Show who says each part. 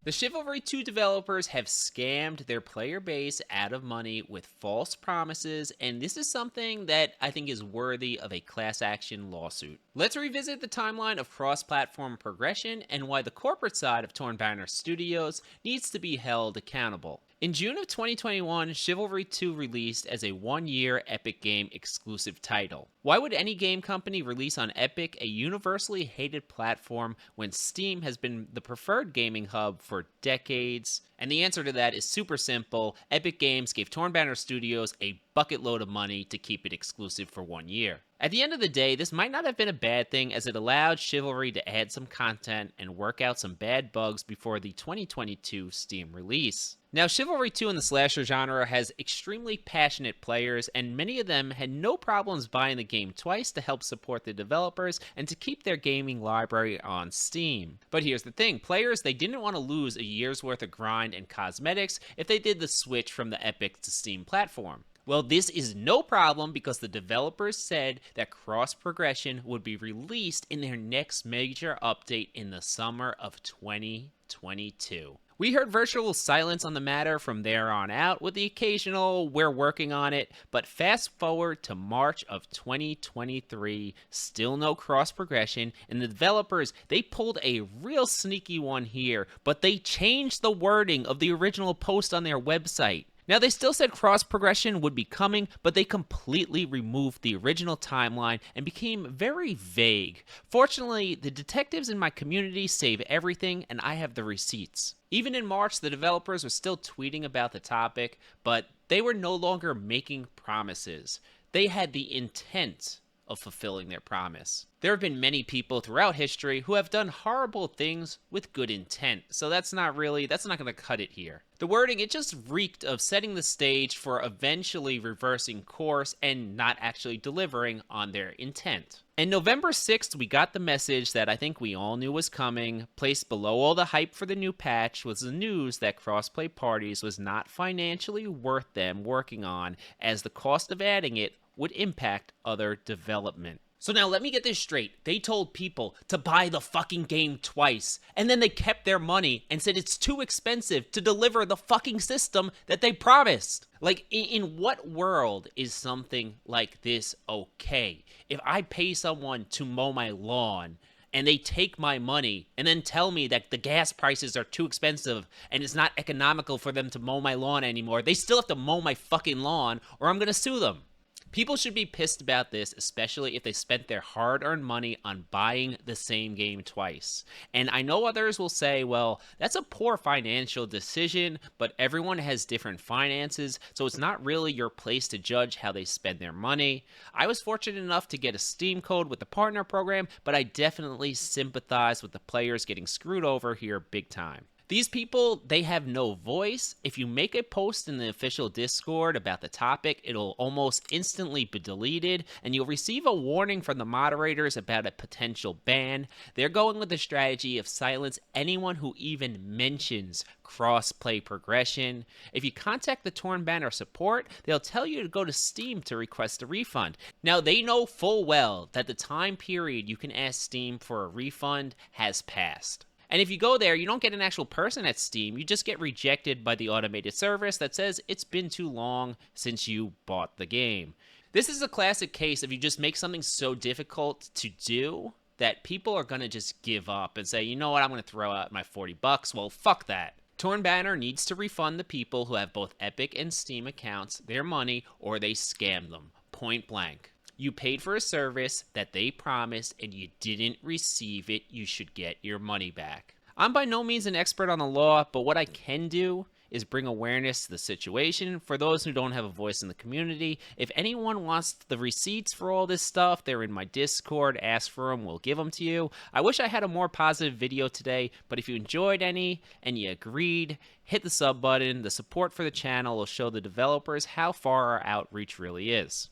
Speaker 1: The Chivalry 2 developers have scammed their player base out of money with false promises, and this is something that I think is worthy of a class action lawsuit. Let's revisit the timeline of cross platform progression and why the corporate side of Torn Banner Studios needs to be held accountable. In June of 2021, Chivalry 2 released as a one-year Epic Game exclusive title. Why would any game company release on Epic, a universally hated platform, when Steam has been the preferred gaming hub for decades? And the answer to that is super simple. Epic Games gave Torn Banner Studios a bucket load of money to keep it exclusive for 1 year. At the end of the day, this might not have been a bad thing, as it allowed Chivalry to add some content and work out some bad bugs before the 2022 Steam release. Now, Chivalry 2 in the slasher genre has extremely passionate players, and many of them had no problems buying the game twice to help support the developers and to keep their gaming library on Steam. But here's the thing, players, they didn't want to lose a year's worth of grind and cosmetics if they did the switch from the Epic to Steam platform. Well, this is no problem because the developers said that cross progression would be released in their next major update in the summer of 2022. We heard virtual silence on the matter from there on out, with the occasional "we're working on it," but fast forward to March of 2023, still no cross progression, and the developers, they pulled a real sneaky one here, but they changed the wording of the original post on their website. Now, they still said cross progression would be coming, but they completely removed the original timeline and became very vague. Fortunately, the detectives in my community save everything, and I have the receipts. Even in March, the developers were still tweeting about the topic, but they were no longer making promises. They had the intent of fulfilling their promise. There have been many people throughout history who have done horrible things with good intent, so that's not going to cut it here. The wording, it just reeked of setting the stage for eventually reversing course and not actually delivering on their intent. And November 6th, we got the message that I think we all knew was coming. Placed below all the hype for the new patch was the news that crossplay parties was not financially worth them working on, as the cost of adding it would impact other development. So now let me get this straight. They told people to buy the fucking game twice, and then they kept their money and said it's too expensive to deliver the fucking system that they promised. Like, in what world is something like this okay? If I pay someone to mow my lawn, and they take my money and then tell me that the gas prices are too expensive and it's not economical for them to mow my lawn anymore, they still have to mow my fucking lawn, or I'm gonna sue them. People should be pissed about this, especially if they spent their hard-earned money on buying the same game twice. And I know others will say, well, that's a poor financial decision, but everyone has different finances, so it's not really your place to judge how they spend their money. I was fortunate enough to get a Steam code with the partner program, but I definitely sympathize with the players getting screwed over here big time. These people, they have no voice. If you make a post in the official Discord about the topic, it'll almost instantly be deleted, and you'll receive a warning from the moderators about a potential ban. They're going with the strategy of silence anyone who even mentions cross-play progression. If you contact the Torn Banner support, they'll tell you to go to Steam to request a refund. Now, they know full well that the time period you can ask Steam for a refund has passed. And if you go there, you don't get an actual person at Steam, you just get rejected by the automated service that says it's been too long since you bought the game. This is a classic case of you just make something so difficult to do that people are going to just give up and say, you know what, I'm going to throw out my $40. Well, fuck that. Torn Banner needs to refund the people who have both Epic and Steam accounts their money, or they scammed them. Point blank. You paid for a service that they promised and you didn't receive it, you should get your money back. I'm by no means an expert on the law, but what I can do is bring awareness to the situation for those who don't have a voice in the community. If anyone wants the receipts for all this stuff, they're in my Discord. Ask for them, we'll give them to you. I wish I had a more positive video today, but if you enjoyed any and you agreed, hit the sub button. The support for the channel will show the developers how far our outreach really is.